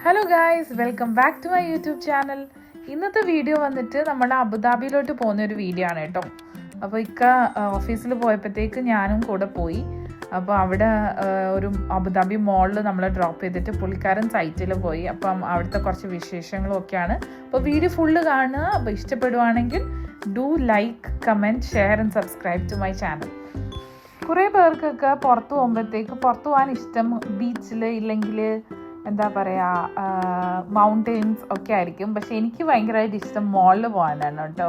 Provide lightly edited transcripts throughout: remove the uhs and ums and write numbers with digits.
Hello guys, welcome back to my YouTube channel. ഇന്നത്തെ video വന്നിട്ട് നമ്മുടെ അബുദാബിയിലോട്ട് പോകുന്ന ഒരു വീഡിയോ ആണ് കേട്ടോ. അപ്പോൾ ഓഫീസിൽ പോയപ്പോഴത്തേക്ക് ഞാനും കൂടെ പോയി. അപ്പോൾ അവിടെ ഒരു അബുദാബി മോളിൽ നമ്മളെ ഡ്രോപ്പ് ചെയ്തിട്ട് പുള്ളിക്കാരൻ സൈറ്റിൽ പോയി. അപ്പം അവിടുത്തെ കുറച്ച് വിശേഷങ്ങളും ഒക്കെയാണ്. അപ്പോൾ വീഡിയോ ഫുള്ള് കാണുക. അപ്പോൾ ഇഷ്ടപ്പെടുവാണെങ്കിൽ do like, comment, share and subscribe to my channel. കുറേ പേർക്കൊക്കെ പുറത്ത് പോകാൻ ഇഷ്ടം ബീച്ചിൽ ഇല്ലെങ്കിൽ എന്താ പറയുക മൗണ്ടെയിൻസ് ഒക്കെ ആയിരിക്കും. പക്ഷേ എനിക്ക് ഭയങ്കരമായിട്ട് ഇഷ്ടം മോളിൽ പോകാനാണ് കേട്ടോ.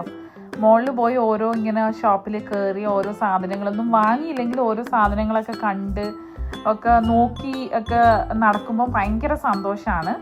മോളിൽ പോയി ഓരോ ഇങ്ങനെ ഷോപ്പിൽ കയറി ഓരോ സാധനങ്ങളൊന്നും വാങ്ങിയില്ലെങ്കിൽ ഓരോ സാധനങ്ങളൊക്കെ കണ്ട് ഒക്കെ നോക്കി ഒക്കെ നടക്കുമ്പോൾ ഭയങ്കര സന്തോഷമാണ്.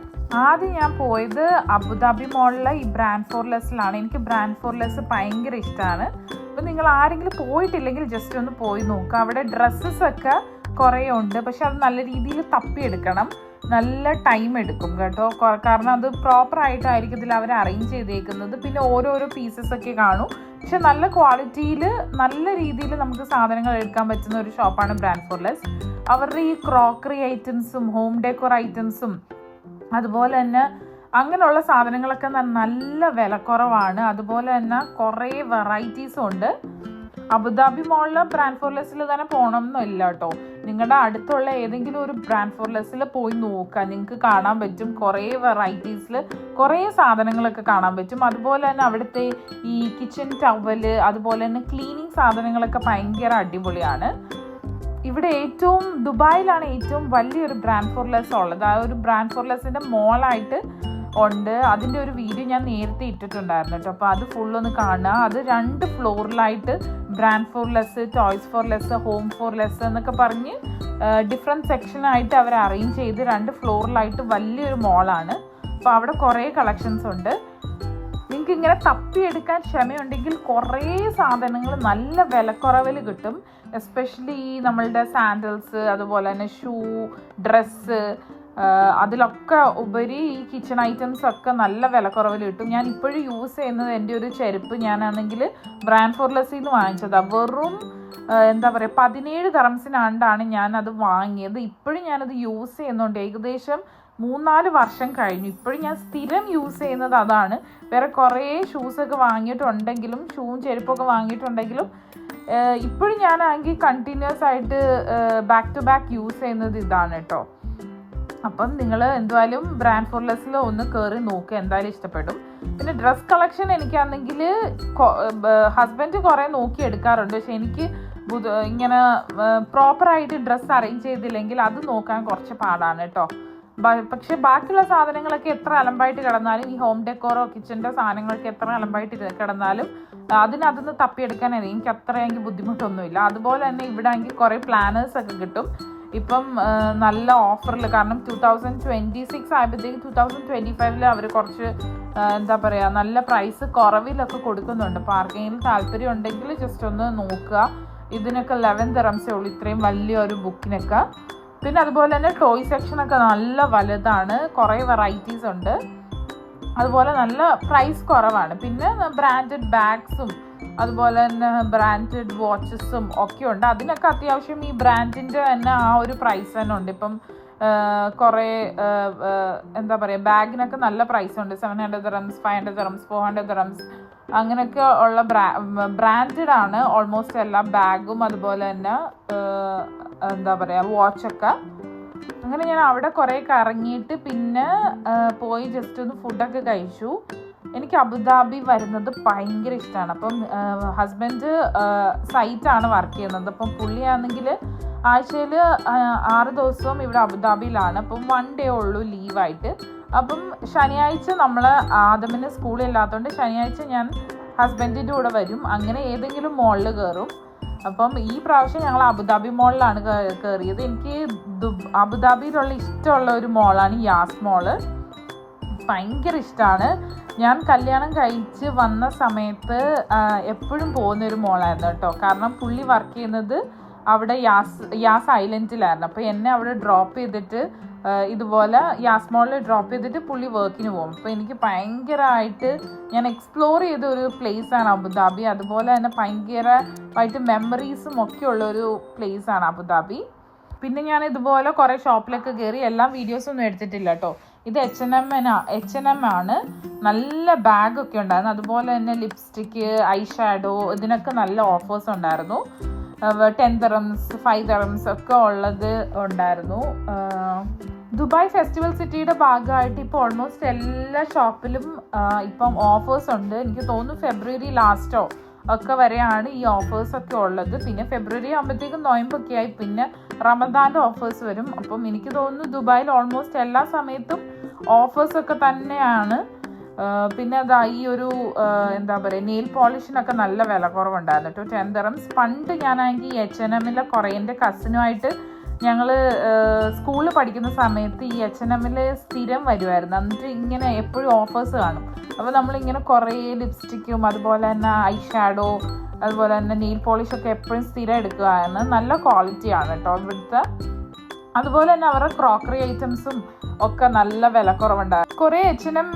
ആദ്യം ഞാൻ പോയത് അബുദാബി മോളിലെ ഈ ബ്രാൻഡ് ഫോർ ലെസ്സിലാണ്. എനിക്ക് ബ്രാൻഡ് ഫോർ ലെസ് ഭയങ്കര ഇഷ്ടമാണ്. അപ്പോൾ നിങ്ങൾ ആരെങ്കിലും പോയിട്ടില്ലെങ്കിൽ ജസ്റ്റ് ഒന്ന് പോയി നോക്കുക. അവിടെ ഡ്രസ്സസൊക്കെ കുറേ ഉണ്ട്, പക്ഷെ അത് നല്ല രീതിയിൽ തപ്പിയെടുക്കണം. നല്ല ടൈം എടുക്കും കേട്ടോ, കാരണം അത് പ്രോപ്പറായിട്ടായിരിക്കത്തില്ല അവർ അറേഞ്ച് ചെയ്തേക്കുന്നത്. പിന്നെ ഓരോരോ പീസസൊക്കെ കാണും, പക്ഷെ നല്ല ക്വാളിറ്റിയിൽ നല്ല രീതിയിൽ നമുക്ക് സാധനങ്ങൾ എടുക്കാൻ പറ്റുന്ന ഒരു ഷോപ്പാണ് ബ്രാൻഡ് ഫോർ ലെസ്. അവരുടെ ഈ ക്രോക്കറി ഐറ്റംസും ഹോം ഡെക്കോർ ഐറ്റംസും അതുപോലെ തന്നെ അങ്ങനെയുള്ള സാധനങ്ങളൊക്കെ നല്ല വിലക്കുറവാണ്. അതുപോലെ തന്നെ കുറേ വെറൈറ്റീസും ഉണ്ട്. അബുദാബി മോളിൽ ബ്രാൻഡ് ഫോർ ലെസ്സിൽ തന്നെ പോകണമെന്നില്ല കേട്ടോ. നിങ്ങളുടെ അടുത്തുള്ള ഏതെങ്കിലും ഒരു ബ്രാൻഡ് ഫോർ ലെസ്സിൽ പോയി നോക്കുക, നിങ്ങൾക്ക് കാണാൻ പറ്റും. കുറേ വെറൈറ്റീസിൽ കുറേ സാധനങ്ങളൊക്കെ കാണാൻ പറ്റും. അതുപോലെ തന്നെ അവിടുത്തെ ഈ കിച്ചൺ ടവല് അതുപോലെ തന്നെ ക്ലീനിങ് സാധനങ്ങളൊക്കെ ഭയങ്കര അടിപൊളിയാണ്. ഇവിടെ ദുബായിലാണ് ഏറ്റവും വലിയൊരു ബ്രാൻഡ് ഫോർ ലെസ് ഉള്ളത്. ആ ഒരു ബ്രാൻഡ് ഫോർ ലെസ്സിൻ്റെ മോളായിട്ട് ഉണ്ട്. അതിൻ്റെ ഒരു വീഡിയോ ഞാൻ നേരത്തെ ഇട്ടിട്ടുണ്ടായിരുന്നു കേട്ടോ. അപ്പോൾ അത് ഫുള്ളൊന്ന് കാണുക. അത് 2 ഫ്ലോറിലായിട്ട് brand for less, toys for less, home for less എന്നൊക്കെ പറഞ്ഞ് ഡിഫറെൻറ്റ് സെക്ഷനായിട്ട് അവർ അറേഞ്ച് ചെയ്ത് 2 ഫ്ലോറിലായിട്ട് വലിയൊരു മോളാണ്. അപ്പോൾ അവിടെ കുറേ കളക്ഷൻസ് ഉണ്ട്. നിങ്ങൾക്ക് ഇങ്ങനെ തപ്പിയെടുക്കാൻ ക്ഷമയുണ്ടെങ്കിൽ കുറേ സാധനങ്ങൾ നല്ല വിലക്കുറവിൽ കിട്ടും. എസ്പെഷ്യലി നമ്മളുടെ സാൻഡൽസ്, അതുപോലെ തന്നെ ഷൂ, ഡ്രസ്സ്, അതിലൊക്കെ ഉപരി ഈ കിച്ചൺ ഐറ്റംസ് ഒക്കെ നല്ല വിലക്കുറവിൽ കിട്ടും. ഞാൻ ഇപ്പോഴും യൂസ് ചെയ്യുന്നത് എൻ്റെ ഒരു ചെരുപ്പ് ഞാനാണെങ്കിൽ ബ്രാൻഡ് ഫോർ ലെസ്സിൽ നിന്ന് വാങ്ങിച്ചതാണ്. വെറും എന്താ പറയുക 17 ദിർഹംസിനാണ്ടാണ് ഞാനത് വാങ്ങിയത്. ഇപ്പോഴും ഞാനത് യൂസ് ചെയ്യുന്നുണ്ട്. ഏകദേശം 3-4 വർഷം കഴിഞ്ഞു. ഇപ്പോഴും ഞാൻ സ്ഥിരം യൂസ് ചെയ്യുന്നത് അതാണ്. വേറെ കുറേ ഷൂസൊക്കെ വാങ്ങിയിട്ടുണ്ടെങ്കിലും ഷൂവും ചെരുപ്പൊക്കെ വാങ്ങിയിട്ടുണ്ടെങ്കിലും ഇപ്പോഴും ഞാനാണെങ്കിൽ കണ്ടിന്യൂസ് ആയിട്ട് ബാക്ക് ടു ബാക്ക് യൂസ് ചെയ്യുന്നത് ഇതാണ് കേട്ടോ. അപ്പം നിങ്ങൾ എന്തായാലും ബ്രാൻഡ് ഫോർ ലെസ്സിൽ ഒന്ന് കയറി നോക്കുക, എന്തായാലും ഇഷ്ടപ്പെടും. പിന്നെ ഡ്രസ് കളക്ഷൻ എനിക്കാണെങ്കിൽ ഹസ്ബൻഡ് കുറേ നോക്കി എടുക്കാറുണ്ട്. പക്ഷെ എനിക്ക് ഇങ്ങനെ പ്രോപ്പറായിട്ട് ഡ്രസ്സ് അറേഞ്ച് ചെയ്തില്ലെങ്കിൽ അത് നോക്കാൻ കുറച്ച് പാടാണ് കേട്ടോ. പക്ഷെ ബാക്കിയുള്ള സാധനങ്ങളൊക്കെ എത്ര അലമ്പായിട്ട് കിടന്നാലും, ഈ ഹോം ഡെക്കോറോ കിച്ചൻ്റെ സാധനങ്ങളൊക്കെ എത്ര അലമ്പായിട്ട് കിടന്നാലും അതിനകത്തുനിന്ന് തപ്പിയെടുക്കാനാണ് എനിക്ക് അത്രയെങ്കിൽ ബുദ്ധിമുട്ടൊന്നുമില്ല. അതുപോലെ തന്നെ ഇവിടെ ആണെങ്കിൽ കുറേ പ്ലാനേഴ്സൊക്കെ കിട്ടും ഇപ്പം നല്ല ഓഫറിൽ. കാരണം 2026 ആയപ്പോഴത്തേക്ക് 2025 അവർ കുറച്ച് എന്താ പറയുക നല്ല പ്രൈസ് കുറവിലൊക്കെ കൊടുക്കുന്നുണ്ട്. അപ്പോൾ ആർക്കെങ്കിലും താല്പര്യം ഉണ്ടെങ്കിൽ ജസ്റ്റ് ഒന്ന് നോക്കുക. ഇതിനൊക്കെ 11 ദിർഹംസേ ഉള്ളൂ ഇത്രയും വലിയൊരു ബുക്കിനൊക്കെ. പിന്നെ അതുപോലെ തന്നെ ടോയ് സെക്ഷനൊക്കെ നല്ല വലുതാണ്, കുറേ വെറൈറ്റീസ് ഉണ്ട്. അതുപോലെ നല്ല പ്രൈസ് കുറവാണ്. പിന്നെ ബ്രാൻഡഡ് ബാഗ്സും അതുപോലെ തന്നെ ബ്രാൻഡഡ് വാച്ചസും ഒക്കെ ഉണ്ട്. അതിനൊക്കെ അത്യാവശ്യം ഈ ബ്രാൻഡിൻ്റെ തന്നെ ആ ഒരു പ്രൈസ് തന്നെ ഉണ്ട്. ഇപ്പം കുറേ എന്താ പറയുക ബാഗിനൊക്കെ നല്ല പ്രൈസ് ഉണ്ട്. 700 ദിർഹംസ്, 500 ദിർഹംസ്, 400 ദിർഹംസ് അങ്ങനെയൊക്കെ ഉള്ള ബ്രാൻഡഡ് ആണ് ഓൾമോസ്റ്റ് എല്ലാ ബാഗും. അതുപോലെ തന്നെ എന്താ പറയുക വാച്ചൊക്കെ. അങ്ങനെ ഞാൻ അവിടെ കുറേ കറങ്ങിയിട്ട് പിന്നെ പോയി ജസ്റ്റ് ഒന്ന് ഫുഡൊക്കെ കഴിച്ചു. എനിക്ക് അബുദാബി വരുന്നത് ഭയങ്കര ഇഷ്ടമാണ്. അപ്പം ഹസ്ബൻഡ് സൈറ്റാണ് വർക്ക് ചെയ്യുന്നത്. അപ്പം പുള്ളിയാണെങ്കിൽ ആഴ്ചയിൽ 6 ദിവസവും ഇവിടെ അബുദാബിയിലാണ്. അപ്പം 1 ഡേ ഉള്ളൂ ലീവായിട്ട്. അപ്പം ശനിയാഴ്ച നമ്മൾ ആദമിന് സ്കൂളില്ലാത്തതുകൊണ്ട് ശനിയാഴ്ച ഞാൻ ഹസ്ബൻഡിൻ്റെ കൂടെ വരും. അങ്ങനെ ഏതെങ്കിലും മോളിൽ കയറും. അപ്പം ഈ പ്രാവശ്യം ഞങ്ങൾ അബുദാബി മോളിലാണ് കയറിയത്. എനിക്ക് അബുദാബിയിലുള്ള ഇഷ്ടമുള്ള ഒരു മോളാണ് യാസ് മോള്. ഭയങ്കര ഇഷ്ടമാണ്. ഞാൻ കല്യാണം കഴിച്ച് വന്ന സമയത്ത് എപ്പോഴും പോകുന്നൊരു മോളായിരുന്നു കേട്ടോ. കാരണം പുള്ളി വർക്ക് ചെയ്യുന്നത് അവിടെ യാസ് ഐലൻഡിലായിരുന്നു. അപ്പോൾ എന്നെ അവിടെ ഡ്രോപ്പ് ചെയ്തിട്ട് ഇതുപോലെ യാസ് മോളിൽ ഡ്രോപ്പ് ചെയ്തിട്ട് പുള്ളി വർക്കിന് പോകും. അപ്പോൾ എനിക്ക് ഭയങ്കരമായിട്ട് ഞാൻ എക്സ്പ്ലോർ ചെയ്ത ഒരു പ്ലേസാണ് അബുദാബി. അതുപോലെ തന്നെ ഭയങ്കരമായിട്ട് മെമ്മറീസും ഒക്കെ ഉള്ളൊരു പ്ലേസാണ് അബുദാബി. പിന്നെ ഞാൻ ഇതുപോലെ കുറേ ഷോപ്പിലൊക്കെ കയറി. എല്ലാം വീഡിയോസൊന്നും എടുത്തിട്ടില്ല കേട്ടോ. ഇത് H&M ആണ്. നല്ല ബാഗൊക്കെ ഉണ്ടായിരുന്നു. അതുപോലെ തന്നെ ലിപ്സ്റ്റിക്ക്, ഐ ഷാഡോ ഇതിനൊക്കെ നല്ല ഓഫേഴ്സ് ഉണ്ടായിരുന്നു. 10 dirhams 5 dirhams ഒക്കെ ഉള്ളത് ഉണ്ടായിരുന്നു. ദുബായ് ഫെസ്റ്റിവൽ സിറ്റിയുടെ ഭാഗമായിട്ട് ഇപ്പോൾ ഓൾമോസ്റ്റ് എല്ലാ ഷോപ്പിലും ഇപ്പം ഓഫേഴ്സ് ഉണ്ട്. എനിക്ക് തോന്നുന്നു ഫെബ്രുവരി ലാസ്റ്റോ ഒക്കെ വരെയാണ് ഈ ഓഫേഴ്സൊക്കെ ഉള്ളത്. പിന്നെ ഫെബ്രുവരി ആകുമ്പോഴത്തേക്കും നോയമ്പൊക്കെ ആയി, പിന്നെ റമദാൻ്റെ ഓഫേഴ്സ് വരും. അപ്പം എനിക്ക് തോന്നുന്നു ദുബായിൽ ഓൾമോസ്റ്റ് എല്ലാ സമയത്തും ഓഫേഴ്സൊക്കെ തന്നെയാണ്. പിന്നെ അതാ ഈ ഒരു എന്താ പറയുക, നെയിൽ പോളിഷിനൊക്കെ നല്ല വില കുറവുണ്ടായിരുന്നു കേട്ടോ. 10 dirhams. പണ്ട് ഞാനാണെങ്കിൽ H&M കുറേ എൻ്റെ കസിനുമായിട്ട് ഞങ്ങൾ സ്കൂളിൽ പഠിക്കുന്ന സമയത്ത് ഈ H&M സ്ഥിരം വരുമായിരുന്നു. എന്നിട്ട് ഇങ്ങനെ എപ്പോഴും ഓഫേഴ്സ് കാണും. അപ്പോൾ നമ്മളിങ്ങനെ കുറേ ലിപ്സ്റ്റിക്കും അതുപോലെ തന്നെ ഐ ഷാഡോ അതുപോലെ തന്നെ നെയിൽ പോളിഷൊക്കെ എപ്പോഴും സ്ഥിരം എടുക്കുകയാണ്. നല്ല ക്വാളിറ്റിയാണ് കേട്ടോ ഇവിടുത്തെ. അതുപോലെ തന്നെ അവരുടെ ക്രോക്കറി ഐറ്റംസും ഒക്കെ നല്ല വില കുറവുണ്ടാകും. കുറേ H&M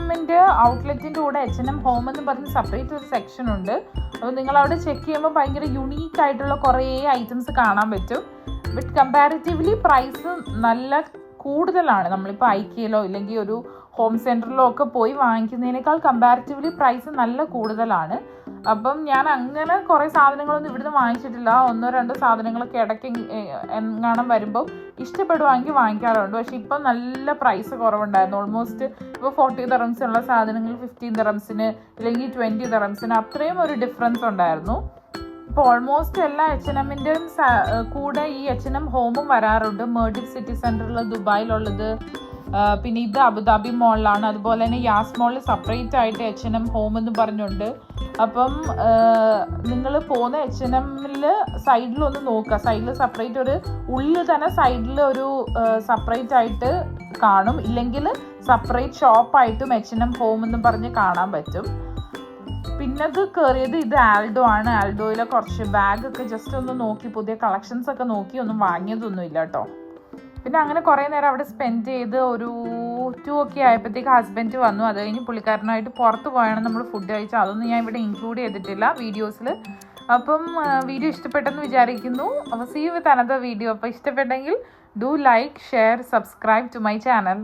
ഔട്ട്ലെറ്റിൻ്റെ കൂടെ H&M ഹോം എന്ന് പറഞ്ഞ് സെപ്പറേറ്റ് ഒരു സെക്ഷൻ ഉണ്ട്. അപ്പോൾ നിങ്ങൾ അവിടെ ചെക്ക് ചെയ്യുമ്പോൾ ഭയങ്കര യുണീക്ക് ആയിട്ടുള്ള കുറേ ഐറ്റംസ് കാണാൻ പറ്റും. ബട്ട് കമ്പാരിറ്റീവ്ലി പ്രൈസ് നല്ല കൂടുതലാണ്. നമ്മളിപ്പോൾ ഐക്കിയയിലോ ഇല്ലെങ്കിൽ ഒരു ഹോം സെൻറ്ററിലോ ഒക്കെ പോയി വാങ്ങിക്കുന്നതിനേക്കാൾ കമ്പാരിറ്റീവ്ലി പ്രൈസ് നല്ല കൂടുതലാണ്. അപ്പം ഞാൻ അങ്ങനെ കുറേ സാധനങ്ങളൊന്നും ഇവിടുന്ന് വാങ്ങിച്ചിട്ടില്ല. 1-2 സാധനങ്ങളൊക്കെ ഇടയ്ക്ക് എങ്ങാനും വരുമ്പോൾ ഇഷ്ടപ്പെടുവാണെങ്കിൽ വാങ്ങിക്കാറുണ്ട്. പക്ഷേ ഇപ്പം നല്ല പ്രൈസ് കുറവുണ്ടായിരുന്നു. ഓൾമോസ്റ്റ് ഇപ്പോൾ 40 dirhams ഉള്ള സാധനങ്ങൾ 15 dirhamsന് അല്ലെങ്കിൽ 20 dirhamsന് അത്രയും ഒരു ഡിഫറൻസ് ഉണ്ടായിരുന്നു. ഇപ്പോൾ ഓൾമോസ്റ്റ് എല്ലാ H&Mൻ്റെയും കൂടെ ഈ H&M ഹോമും വരാറുണ്ട്. മെർഡിക് സിറ്റി സെൻറ്ററിൽ ദുബായിലുള്ളത്. പിന്നെ ഇത് അബുദാബി മോളിലാണ്. അതുപോലെ തന്നെ യാസ് മോളിൽ സെപ്പറേറ്റ് ആയിട്ട് H&M ഹോം എന്ന് പറഞ്ഞുണ്ട്. അപ്പം നിങ്ങൾ പോകുന്ന H&M സൈഡിലൊന്ന് നോക്കുക. സൈഡിൽ സെപ്പറേറ്റ് ഒരു ഉള്ളിൽ തന്നെ സൈഡിൽ ഒരു സെപ്പറേറ്റ് ആയിട്ട് കാണും. ഇല്ലെങ്കിൽ സെപ്പറേറ്റ് ഷോപ്പായിട്ടും H&M ഹോം എന്ന് പറഞ്ഞ് കാണാൻ പറ്റും. പിന്നെ ഇത് കയറിയത് ഇത് ആൽഡോ ആണ്. ആൽഡോയിലെ കുറച്ച് ബാഗൊക്കെ ജസ്റ്റ് ഒന്ന് നോക്കി, പുതിയ കളക്ഷൻസ് ഒക്കെ നോക്കി, ഒന്നും വാങ്ങിയതൊന്നും ഇല്ല കേട്ടോ. പിന്നെ അങ്ങനെ കുറേ നേരം അവിടെ സ്പെൻഡ് ചെയ്ത് ഒരു 2 ഒക്കെ ആയപ്പോഴത്തേക്ക് ഹസ്ബൻഡ് വന്നു. അത് കഴിഞ്ഞ് പുള്ളിക്കാരനായിട്ട് പുറത്ത് പോയാണ് നമ്മൾ ഫുഡ് കഴിച്ചത്. അതൊന്നും ഞാൻ ഇവിടെ ഇൻക്ലൂഡ് ചെയ്തിട്ടില്ല വീഡിയോസിൽ. അപ്പം വീഡിയോ ഇഷ്ടപ്പെട്ടെന്ന് വിചാരിക്കുന്നു. അപ്പോൾ see you with another video. അപ്പോൾ ഇഷ്ടപ്പെട്ടെങ്കിൽ do like, share, subscribe to my channel.